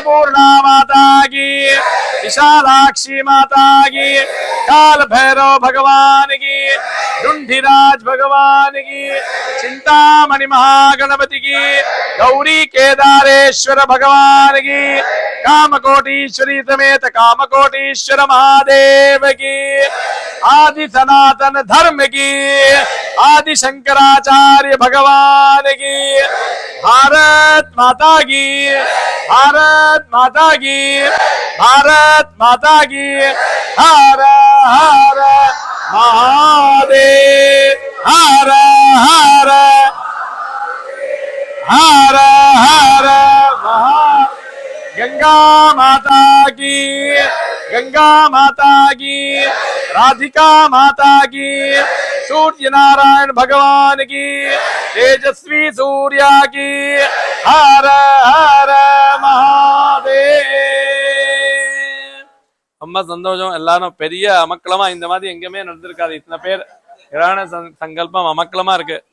अन्नपूर्णा माता की, विशालाक्षी माता की, काल भैरव भगवान की, ढूंढिराज भगवान की, चिंतामणि महागणपति की, गौरी केदारेश्वर भगवान की, कामकोटीश्वरी समेत कामकोटीश्वर महादेव की, आदि सनातन धर्म की, आदि शंकराचार्य भगवान की, भारत माता की, भारत माता की, भारत माता की, हर हर महादेव, हर हर हर हर महा। गंगा माता की, गंगा माता की, राधिका माता की, सूर्य नारायण भगवान की, तेजस्वी सूर्या की, हर हर महादेव। ரொம்ப சந்தோஷம். எல்லாரும் பெரிய அமக்களமா இந்த மாதிரி எங்கேயுமே நடந்திருக்காது. இத்தனை பேர் கிரகண சங்கல்பம் அமக்களமா இருக்கு.